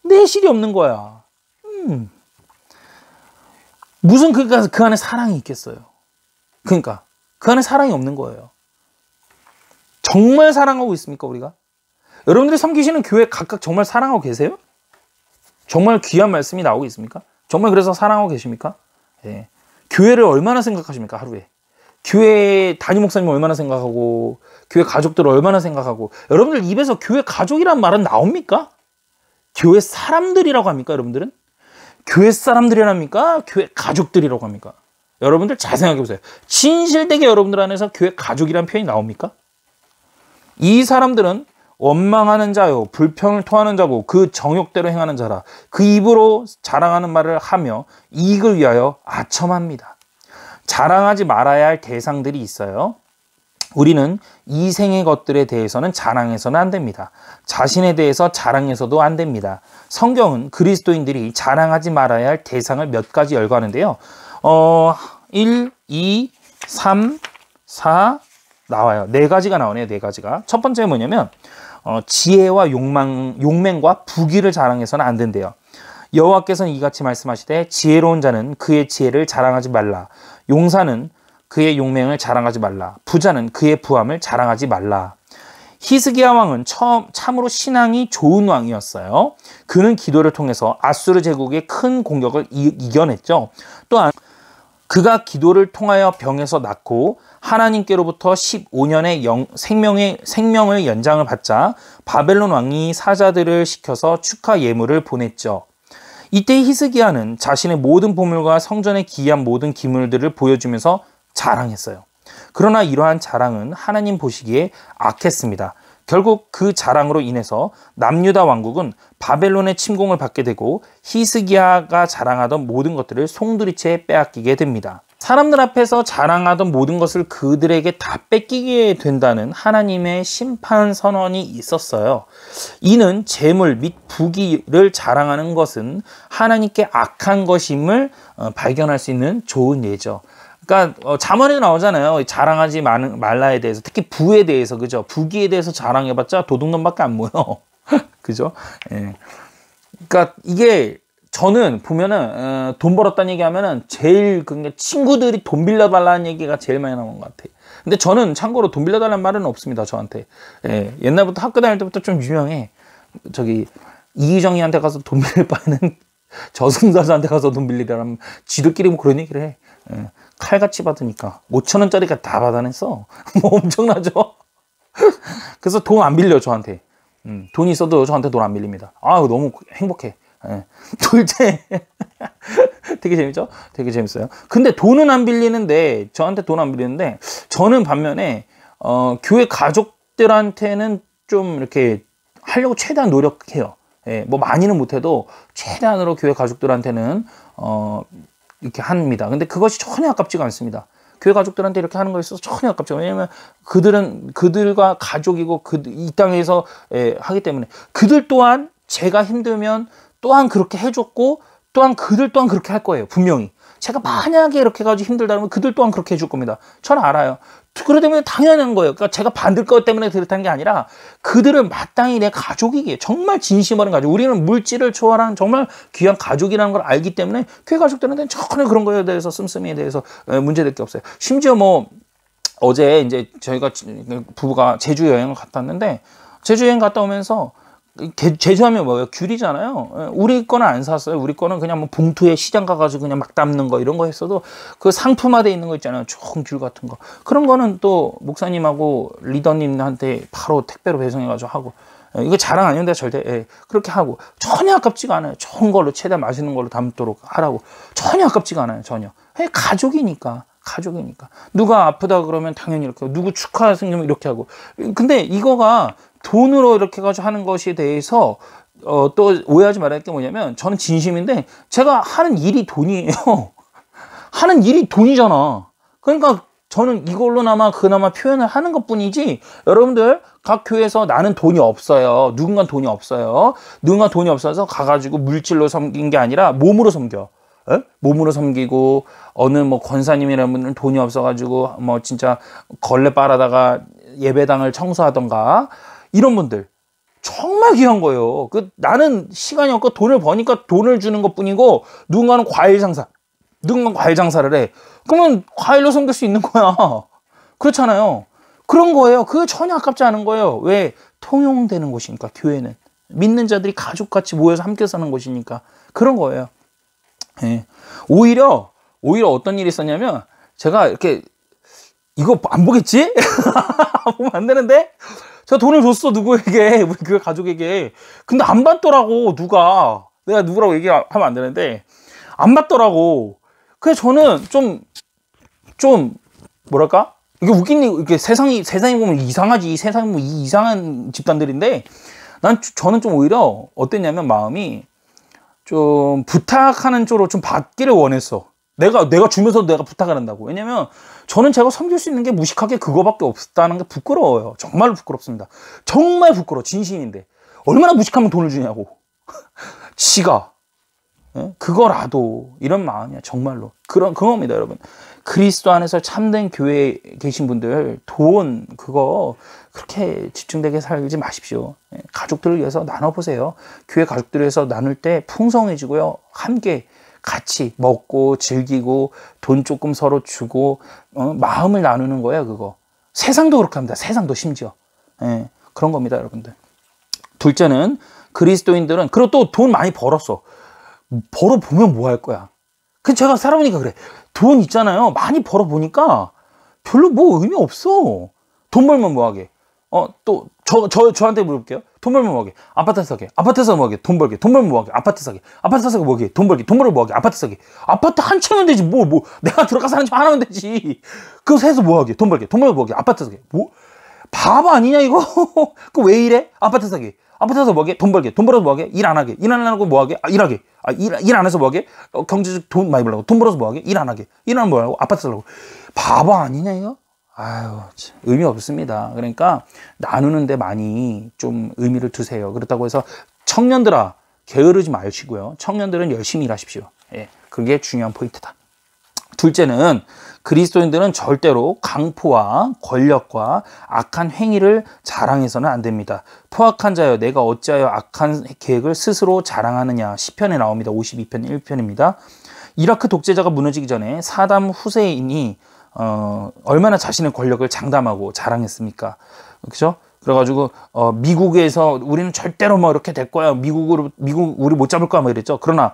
내실이 없는 거야. 무슨 그 안에 사랑이 있겠어요. 그러니까 그 안에 사랑이 없는 거예요. 정말 사랑하고 있습니까, 우리가? 여러분들이 섬기시는 교회 각각 정말 사랑하고 계세요? 정말 귀한 말씀이 나오고 있습니까? 정말 그래서 사랑하고 계십니까? 예. 교회를 얼마나 생각하십니까, 하루에? 교회 담임 목사님 얼마나 생각하고, 교회 가족들 얼마나 생각하고, 여러분들 입에서 교회 가족이란 말은 나옵니까? 교회 사람들이라고 합니까, 여러분들은? 교회 사람들이랍니까? 교회 가족들이라고 합니까? 여러분들 잘 생각해 보세요. 진실되게 여러분들 안에서 교회 가족이라는 표현이 나옵니까? 이 사람들은 원망하는 자요, 불평을 토하는 자고 그 정욕대로 행하는 자라. 그 입으로 자랑하는 말을 하며 이익을 위하여 아첨합니다. 자랑하지 말아야 할 대상들이 있어요. 우리는 이생의 것들에 대해서는 자랑해서는 안 됩니다. 자신에 대해서 자랑해서도 안 됩니다. 성경은 그리스도인들이 자랑하지 말아야 할 대상을 몇 가지 열거하는데요. 1, 2, 3, 4 나와요. 네 가지가 나오네요. 네 가지가. 첫 번째 뭐냐면 지혜와 용맹과 부귀를 자랑해서는 안 된대요. 여호와께서는 이같이 말씀하시되 지혜로운 자는 그의 지혜를 자랑하지 말라. 용사는 그의 용맹을 자랑하지 말라. 부자는 그의 부함을 자랑하지 말라. 히스기야 왕은 참으로 신앙이 좋은 왕이었어요. 그는 기도를 통해서 아수르 제국의 큰 공격을 이겨냈죠. 또한 그가 기도를 통하여 병에서 낫고 하나님께로부터 15년의 생명을 연장을 받자 바벨론 왕이 사자들을 시켜서 축하 예물을 보냈죠. 이때 히스기야는 자신의 모든 보물과 성전에 기이한 모든 기물들을 보여주면서 자랑했어요. 그러나 이러한 자랑은 하나님 보시기에 악했습니다. 결국 그 자랑으로 인해서 남유다 왕국은 바벨론의 침공을 받게 되고 히스기야가 자랑하던 모든 것들을 송두리째 빼앗기게 됩니다. 사람들 앞에서 자랑하던 모든 것을 그들에게 다 뺏기게 된다는 하나님의 심판 선언이 있었어요. 이는 재물 및 부귀를 자랑하는 것은 하나님께 악한 것임을 발견할 수 있는 좋은 예죠. 그러니까 잠언에 나오잖아요. 자랑하지 말라에 대해서, 특히 부에 대해서, 그죠? 부귀에 대해서 자랑해봤자 도둑놈밖에 안 모여. 그죠? 예. 그러니까 이게 저는 보면은 돈 벌었다는 얘기하면은 제일 친구들이 돈 빌려달라는 얘기가 제일 많이 나오는 것 같아요. 근데 저는 참고로 돈 빌려달라는 말은 없습니다. 저한테. 예. 옛날부터 학교 다닐 때부터 좀 유명해. 저기 이희정이한테 가서 돈 빌릴 바에는 저승사자한테 가서 돈 빌리라면 지들끼리 뭐 그런 얘기를 해. 예. 칼같이 받으니까 5,000원짜리가 다 받아냈어. 뭐 엄청나죠? 그래서 돈 안 빌려 저한테. 돈이 있어도 저한테 돈 안 빌립니다. 아 너무 행복해. 예. 둘째 되게 재밌죠? 되게 재밌어요. 근데 돈은 안 빌리는데 저한테 돈 안 빌리는데 저는 반면에 교회 가족들한테는 좀 이렇게 하려고 최대한 노력해요. 예. 뭐 많이는 못해도 최대한으로 교회 가족들한테는 이렇게 합니다. 근데 그것이 전혀 아깝지가 않습니다. 교회 가족들한테 이렇게 하는 거에 있어서 전혀 아깝지 않아요. 왜냐면 그들은 그들과 가족이고 이 땅에서 하기 때문에 그들 또한 제가 힘들면 또한 그렇게 해줬고 또한 그들 또한 그렇게 할 거예요. 분명히. 제가 만약에 이렇게 해가지고 힘들다면 그들 또한 그렇게 해줄 겁니다. 저는 알아요. 그렇기 때문에 당연한 거예요. 그러니까 제가 받을 것 때문에 그렇다는 게 아니라 그들은 마땅히 내 가족이기에 정말 진심 어린 가족. 우리는 물질을 초월한 정말 귀한 가족이라는 걸 알기 때문에 교회 가족들한테는 전혀 그런 거에 대해서 씀씀이에 대해서 문제될 게 없어요. 심지어 뭐 어제 이제 저희가 부부가 제주 여행을 갔다 왔는데 제주 여행 갔다 오면서 제주하면 뭐예요? 귤이잖아요. 우리 거는 안 샀어요. 우리 거는 그냥 뭐 봉투에 시장 가가지고 그냥 막 담는 거 이런 거 했어도 그 상품화돼 있는 거 있잖아요. 좋은 귤 같은 거. 그런 거는 또 목사님하고 리더님한테 바로 택배로 배송해가지고 하고. 이거 자랑 아닌데 절대 그렇게 하고 전혀 아깝지가 않아요. 좋은 걸로 최대한 맛있는 걸로 담도록 하라고. 전혀 아깝지가 않아요. 전혀. 가족이니까. 누가 아프다 그러면 당연히 이렇게 하고 누구 축하 생기면 이렇게 하고. 근데 이거가 돈으로 이렇게 가지고 하는 것에 대해서 또 오해하지 말아야 할 게 뭐냐면 저는 진심인데 제가 하는 일이 돈이에요. 하는 일이 돈이잖아. 그러니까 저는 이걸로나마 그나마 표현을 하는 것뿐이지 여러분들 각 교회에서 나는 돈이 없어요. 누군가 돈이 없어요. 누군가 돈이 없어서 가가지고 물질로 섬긴 게 아니라 몸으로 섬겨. 몸으로 섬기고 어느 뭐 권사님이라는 분은 돈이 없어가지고 뭐 진짜 걸레 빨아다가 예배당을 청소하던가 이런 분들 정말 귀한 거예요. 나는 시간이 없고 돈을 버니까 돈을 주는 것뿐이고 누군가는 과일 장사를 해. 그러면 과일로 섬길 수 있는 거야. 그렇잖아요. 그런 거예요. 그게 전혀 아깝지 않은 거예요. 왜? 통용되는 곳이니까 교회는 믿는 자들이 가족같이 모여서 함께 사는 곳이니까 그런 거예요. 예. 오히려 어떤 일이 있었냐면 제가 이렇게 이거 안 보겠지? 보면 안 되는데 제가 돈을 줬어 누구에게 우리 그 가족에게. 근데 안 받더라고 누가. 내가 누구라고 얘기하면 안 되는데 안 받더라고. 그래서 저는 좀 뭐랄까 이게 웃긴 일 이렇게 세상이 보면 이상하지. 세상이 보면 이상한 집단들인데 저는 좀 오히려 어땠냐면 마음이 좀 부탁하는 쪽으로 좀 받기를 원했어. 내가 주면서 내가 부탁을 한다고. 왜냐면 저는 제가 섬길 수 있는 게 무식하게 그거밖에 없다는 게 부끄러워요. 정말로 부끄럽습니다. 정말 부끄러워. 진심인데. 얼마나 무식하면 돈을 주냐고. 지가. 그거라도 이런 마음이야. 정말로. 그겁니다 여러분. 그리스도 안에서 참된 교회에 계신 분들 돈 그거 그렇게 집중되게 살지 마십시오. 가족들을 위해서 나눠보세요. 교회 가족들을 위해서 나눌 때 풍성해지고요. 함께 같이 먹고 즐기고 돈 조금 서로 주고 마음을 나누는 거예요. 그거. 세상도 그렇게 합니다. 세상도 심지어. 그런 겁니다, 여러분들. 둘째는 그리스도인들은, 그리고 또 돈 많이 벌었어. 벌어보면 뭐 할 거야? 제가 살아보니까 그래. 돈 있잖아요. 많이 벌어보니까 별로 뭐 의미 없어. 돈 벌면 뭐 하게? 또, 저한테 물어볼게요. 돈 벌면 뭐 하게? 아파트 사게. 아파트 사서 뭐 하게? 돈 벌게. 돈 벌면 뭐 하게? 아파트 사게. 아파트 사서 뭐 하게? 돈 벌게. 돈 벌면 뭐 하게? 아파트 사게. 아파트 한 채면 되지. 내가 들어가서 한 채 하나면 되지. 그거 해서 뭐 하게? 돈 벌게. 돈 벌면 뭐 하게? 아파트 사게. 바보 아니냐, 이거? 그 왜 이래? 아파트 사게. 아파트 사서 뭐 하게? 돈 벌게. 돈 벌어서 뭐 하게? 일 안 하게. 일 안 하고 뭐 하게? 일하게. 일 안 해서 뭐 하게? 경제적 돈 많이 벌라고. 돈 벌어서 뭐 하게? 일 안 하게. 일 안 하면 뭐 하고? 아파트 살라고. 바보 아니냐, 이거? 아유, 참, 의미 없습니다. 그러니까 나누는데 많이 좀 의미를 두세요. 그렇다고 해서 청년들아, 게으르지 마시고요. 청년들은 열심히 일하십시오. 그게 중요한 포인트다. 둘째는 그리스도인들은 절대로 강포와 권력과 악한 행위를 자랑해서는 안 됩니다. 포악한 자여, 내가 어찌하여 악한 계획을 스스로 자랑하느냐. 시편에 나옵니다. 52편 1편입니다. 이라크 독재자가 무너지기 전에 사담 후세인이 얼마나 자신의 권력을 장담하고 자랑했습니까? 그죠? 그래가지고, 미국에서 우리는 절대로 뭐 이렇게 될 거야. 미국 우리 못 잡을 거야. 뭐 이랬죠. 그러나,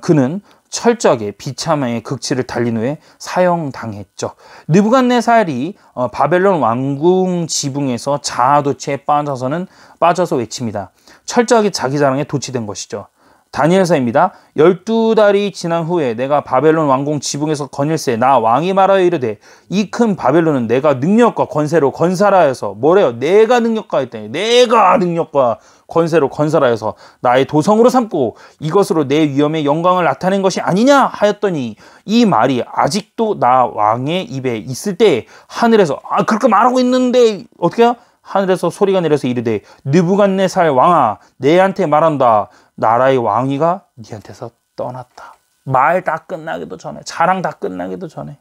그는 철저하게 비참의 극치를 달린 후에 사형당했죠. 느부갓네살이 바벨론 왕궁 지붕에서 자아도취에 빠져서 외칩니다. 철저하게 자기 자랑에 도취된 것이죠. 다니엘서입니다. 12달이 지난 후에 내가 바벨론 왕궁 지붕에서 거닐세 나 왕이 말하여 이르되 이 큰 바벨론은 내가 능력과 권세로 건설하여서 뭐래요? 내가 능력과 했더니 내가 능력과 권세로 건설하여서 나의 도성으로 삼고 이것으로 내 위엄의 영광을 나타낸 것이 아니냐 하였더니 이 말이 아직도 나 왕의 입에 있을 때 하늘에서 그렇게 말하고 있는데 어떻게 해요? 하늘에서 소리가 내려서 이르되 느부갓네살 왕아 내한테 말한다. 나라의 왕위가 니한테서 떠났다. 말 다 끝나기도 전에, 자랑 다 끝나기도 전에.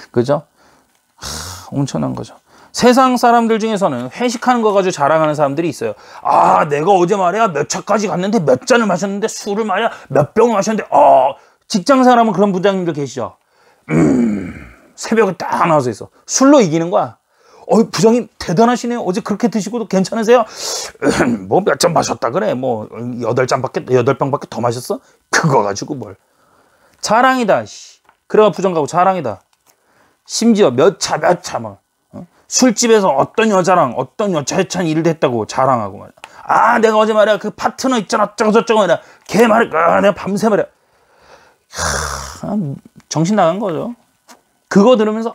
그죠? 엄청난 거죠. 세상 사람들 중에서는 회식하는 거 가지고 자랑하는 사람들이 있어요. 내가 어제 말이야 몇 차까지 갔는데 몇 잔을 마셨는데 술을 말이야 몇 병을 마셨는데 직장 사람은 그런 부장님들 계시죠? 새벽에 딱 나와서 있어. 술로 이기는 거야. 부장님 대단하시네요. 어제 그렇게 드시고도 괜찮으세요? 뭐 몇 잔 마셨다 그래. 뭐 8병밖에 더 마셨어? 그거 가지고 뭘. 자랑이다. 그래가 부장 가고 자랑이다. 심지어 몇 차 막. 술집에서 어떤 여자랑 어떤 여차여찬 일을 했다고 자랑하고 말이야. 내가 어제 말이야 그 파트너 있잖아 어쩌고 저쩌고 말이야. 걔 말이야. 내가 밤새 말이야. 정신 나간 거죠. 그거 들으면서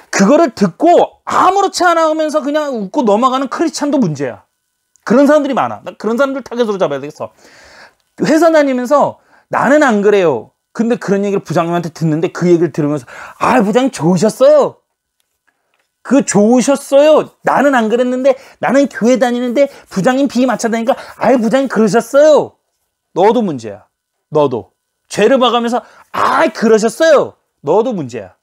그거를 듣고 아무렇지 않아 하면서 그냥 웃고 넘어가는 크리스찬도 문제야. 그런 사람들이 많아. 나 그런 사람들 타겟으로 잡아야 되겠어. 회사 다니면서 나는 안 그래요. 근데 그런 얘기를 부장님한테 듣는데 그 얘기를 들으면서 부장님 좋으셨어요. 좋으셨어요. 나는 안 그랬는데 나는 교회 다니는데 부장님 비위 맞춰 다니니까 부장님 그러셨어요. 너도 문제야. 너도. 죄를 봐가면서 그러셨어요. 너도 문제야.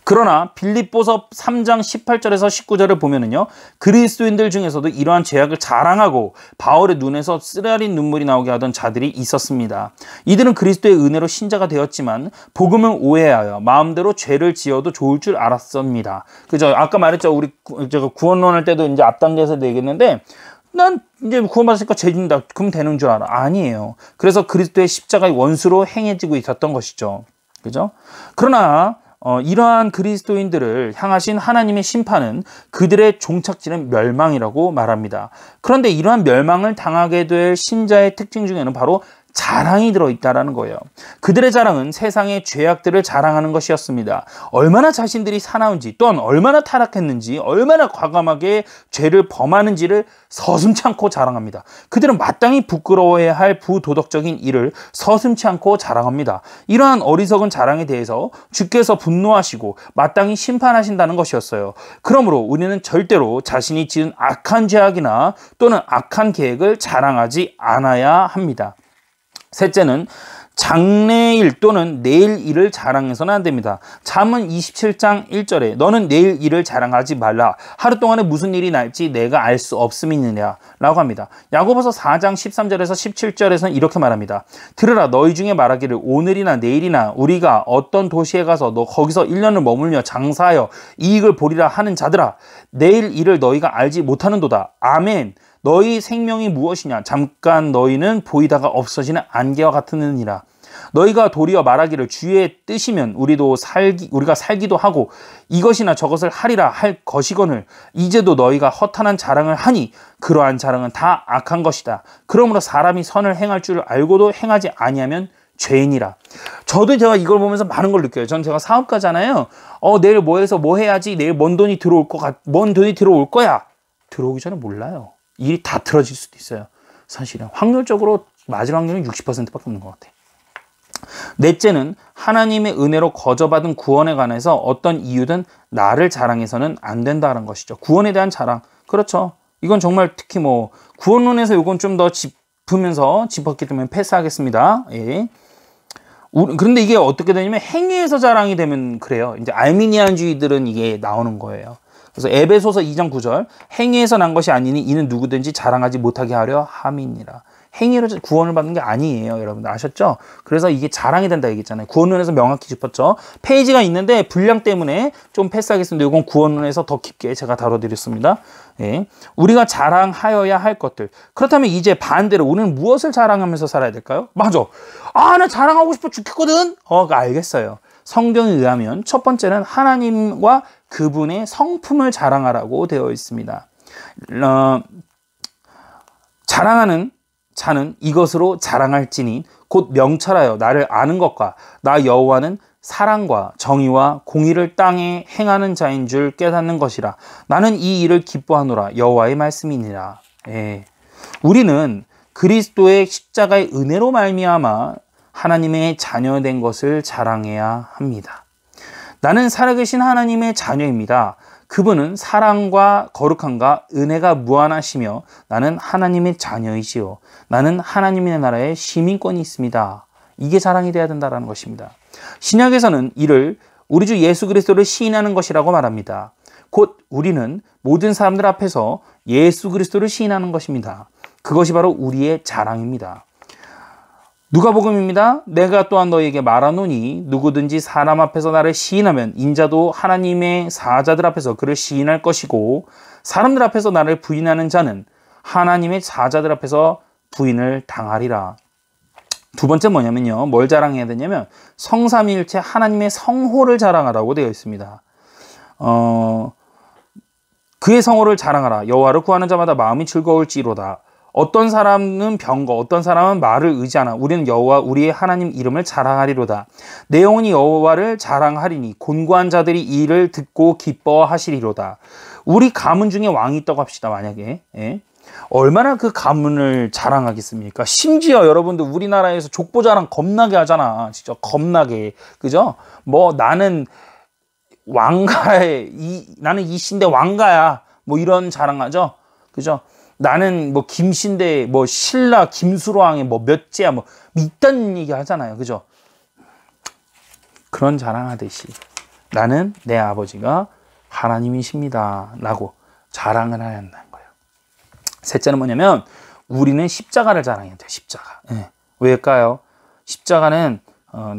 그러나 빌립보서 3장 18절에서 19절을 보면은요. 그리스도인들 중에서도 이러한 죄악을 자랑하고 바울의 눈에서 쓰라린 눈물이 나오게 하던 자들이 있었습니다. 이들은 그리스도의 은혜로 신자가 되었지만 복음을 오해하여 마음대로 죄를 지어도 좋을 줄 알았습니다. 그죠? 아까 말했죠. 우리 제가 구원론 할 때도 이제 앞단계에서 얘기했는데 난 이제 구원받았으니까 죄 진다. 그럼 되는 줄 알아. 아니에요. 그래서 그리스도의 십자가의 원수로 행해지고 있었던 것이죠. 그죠? 그러나 이러한 그리스도인들을 향하신 하나님의 심판은 그들의 종착지는 멸망이라고 말합니다. 그런데 이러한 멸망을 당하게 될 신자의 특징 중에는 바로 자랑이 들어있다는 거예요. 그들의 자랑은 세상의 죄악들을 자랑하는 것이었습니다. 얼마나 자신들이 사나운지 또한 얼마나 타락했는지 얼마나 과감하게 죄를 범하는지를 서슴지 않고 자랑합니다. 그들은 마땅히 부끄러워해야 할 부도덕적인 일을 서슴지 않고 자랑합니다. 이러한 어리석은 자랑에 대해서 주께서 분노하시고 마땅히 심판하신다는 것이었어요. 그러므로 우리는 절대로 자신이 지은 악한 죄악이나 또는 악한 계획을 자랑하지 않아야 합니다. 셋째는 장래일 또는 내일 일을 자랑해서는 안 됩니다. 잠언 27장 1절에 너는 내일 일을 자랑하지 말라. 하루 동안에 무슨 일이 날지 내가 알 수 없음이니라 라고 합니다. 야고보서 4장 13절에서 17절에서는 이렇게 말합니다. 들으라 너희 중에 말하기를 오늘이나 내일이나 우리가 어떤 도시에 가서 너 거기서 1년을 머물며 장사하여 이익을 보리라 하는 자들아 내일 일을 너희가 알지 못하는도다. 아멘. 너희 생명이 무엇이냐? 잠깐 너희는 보이다가 없어지는 안개와 같으니라. 너희가 도리어 말하기를 주의 뜻이면 우리가 살기도 하고 이것이나 저것을 하리라 할 것이거늘 이제도 너희가 허탄한 자랑을 하니 그러한 자랑은 다 악한 것이다. 그러므로 사람이 선을 행할 줄 알고도 행하지 아니하면 죄인이라. 저도 제가 이걸 보면서 많은 걸 느껴요. 제가 사업가잖아요. 내일 뭐 해서 뭐 해야지 내일 뭔 돈이 들어올 거야. 들어오기 전에 몰라요. 일이 다 틀어질 수도 있어요. 사실은 확률적으로 맞을 확률은 60%밖에 없는 것 같아요. 넷째는 하나님의 은혜로 거저받은 구원에 관해서 어떤 이유든 나를 자랑해서는 안 된다는 것이죠. 구원에 대한 자랑. 그렇죠. 이건 정말 특히 구원론에서 이건 좀 더 짚었기 때문에 패스하겠습니다. 예. 그런데 이게 어떻게 되냐면 행위에서 자랑이 되면 그래요. 이제 알미니안주의들은 이게 나오는 거예요. 그래서 에베소서 2장 9절 행위에서 난 것이 아니니 이는 누구든지 자랑하지 못하게 하려 함이니라. 행위로 구원을 받는 게 아니에요. 여러분들 아셨죠? 그래서 이게 자랑이 된다 얘기했잖아요. 구원론에서 명확히 짚었죠. 페이지가 있는데 분량 때문에 좀 패스하겠습니다. 이건 구원론에서 더 깊게 제가 다뤄드렸습니다. 예. 우리가 자랑하여야 할 것들. 그렇다면 이제 반대로 우리는 무엇을 자랑하면서 살아야 될까요? 맞아. 나 자랑하고 싶어 죽겠거든. 알겠어요. 성경에 의하면 첫 번째는 하나님과 그분의 성품을 자랑하라고 되어 있습니다. 자랑하는 자는 이것으로 자랑할지니 곧 명철하여 나를 아는 것과 나 여호와는 사랑과 정의와 공의를 땅에 행하는 자인 줄 깨닫는 것이라. 나는 이 일을 기뻐하노라. 여호와의 말씀이니라. 예. 우리는 그리스도의 십자가의 은혜로 말미암아 하나님의 자녀된 것을 자랑해야 합니다. 나는 살아계신 하나님의 자녀입니다. 그분은 사랑과 거룩함과 은혜가 무한하시며 나는 하나님의 자녀이지요. 나는 하나님의 나라의 시민권이 있습니다. 이게 자랑이 돼야 된다는 것입니다. 신약에서는 이를 우리 주 예수 그리스도를 시인하는 것이라고 말합니다. 곧 우리는 모든 사람들 앞에서 예수 그리스도를 시인하는 것입니다. 그것이 바로 우리의 자랑입니다. 누가복음입니다. 내가 또한 너희에게 말하노니 누구든지 사람 앞에서 나를 시인하면 인자도 하나님의 사자들 앞에서 그를 시인할 것이고 사람들 앞에서 나를 부인하는 자는 하나님의 사자들 앞에서 부인을 당하리라. 두 번째 뭐냐면요. 뭘 자랑해야 되냐면 성삼위일체 하나님의 성호를 자랑하라고 되어 있습니다. 그의 성호를 자랑하라. 여호와를 구하는 자마다 마음이 즐거울지로다. 어떤 사람은 병거, 어떤 사람은 말을 의지하나 우리는 여호와 우리의 하나님 이름을 자랑하리로다. 내 영혼이 여호와를 자랑하리니 곤고한 자들이 이를 듣고 기뻐하시리로다. 우리 가문 중에 왕이 있다고 합시다. 만약에 얼마나 그 가문을 자랑하겠습니까? 심지어 여러분들 우리나라에서 족보 자랑 겁나게 하잖아. 진짜 겁나게. 그죠? 나는 나는 이신데 왕가야. 이런 자랑하죠. 그죠? 나는 김신대 신라 김수로왕의 몇째야 이딴 얘기 하잖아요. 그죠? 그런 자랑하듯이 나는 내 아버지가 하나님이십니다 라고 자랑을 해야 한다는 거예요. 셋째는 뭐냐면 우리는 십자가를 자랑해야 돼요. 십자가. 왜일까요? 십자가는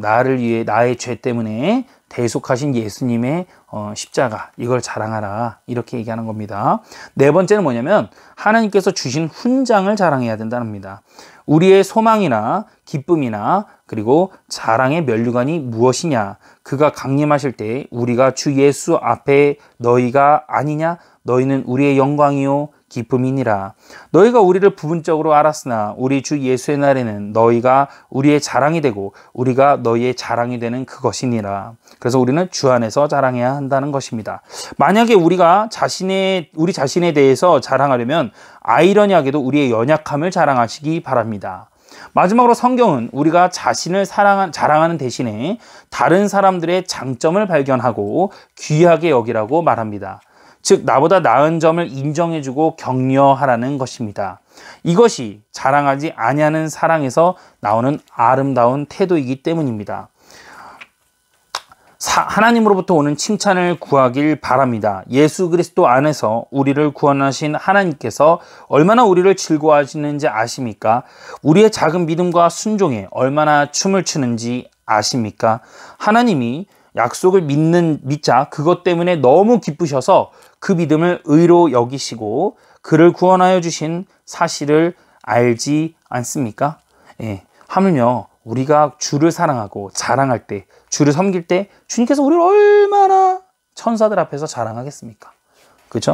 나를 위해 나의 죄 때문에 대속하신 예수님의 십자가, 이걸 자랑하라 이렇게 얘기하는 겁니다. 네 번째는 뭐냐면 하나님께서 주신 훈장을 자랑해야 된답니다. 우리의 소망이나 기쁨이나 그리고 자랑의 면류관이 무엇이냐? 그가 강림하실 때 우리가 주 예수 앞에 너희가 아니냐? 너희는 우리의 영광이요 기쁨이니라. 너희가 우리를 부분적으로 알았으나 우리 주 예수의 날에는 너희가 우리의 자랑이 되고 우리가 너희의 자랑이 되는 그것이니라. 그래서 우리는 주 안에서 자랑해야 한다는 것입니다. 만약에 우리가 우리 자신에 대해서 자랑하려면 아이러니하게도 우리의 연약함을 자랑하시기 바랍니다. 마지막으로 성경은 우리가 자신을 자랑하는 대신에 다른 사람들의 장점을 발견하고 귀하게 여기라고 말합니다. 즉 나보다 나은 점을 인정해주고 격려하라는 것입니다. 이것이 자랑하지 아니하는 사랑에서 나오는 아름다운 태도이기 때문입니다. 하나님으로부터 오는 칭찬을 구하길 바랍니다. 예수 그리스도 안에서 우리를 구원하신 하나님께서 얼마나 우리를 즐거워하시는지 아십니까? 우리의 작은 믿음과 순종에 얼마나 춤을 추는지 아십니까? 하나님이 약속을 믿자 그것 때문에 너무 기쁘셔서 그 믿음을 의로 여기시고 그를 구원하여 주신 사실을 알지 않습니까? 예, 하물며 우리가 주를 사랑하고 자랑할 때, 주를 섬길 때 주님께서 우리를 얼마나 천사들 앞에서 자랑하겠습니까? 그렇죠?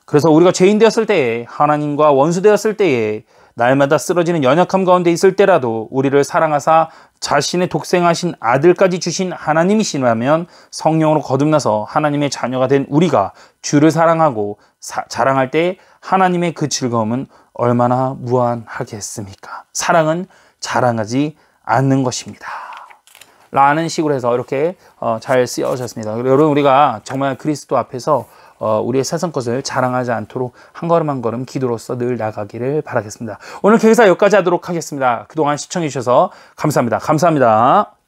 그래서 우리가 죄인 되었을 때에, 하나님과 원수 되었을 때에, 날마다 쓰러지는 연약함 가운데 있을 때라도 우리를 사랑하사 자신의 독생하신 아들까지 주신 하나님이시라면 성령으로 거듭나서 하나님의 자녀가 된 우리가 주를 사랑하고 자랑할 때 하나님의 그 즐거움은 얼마나 무한하겠습니까? 사랑은 자랑하지 않는 것입니다. 라는 식으로 해서 이렇게 잘 쓰여졌습니다. 여러분, 우리가 정말 그리스도 앞에서 우리의 세상 것을 자랑하지 않도록 한 걸음 한 걸음 기도로서 늘 나가기를 바라겠습니다. 오늘 계획사 여기까지 하도록 하겠습니다. 그동안 시청해 주셔서 감사합니다. 감사합니다.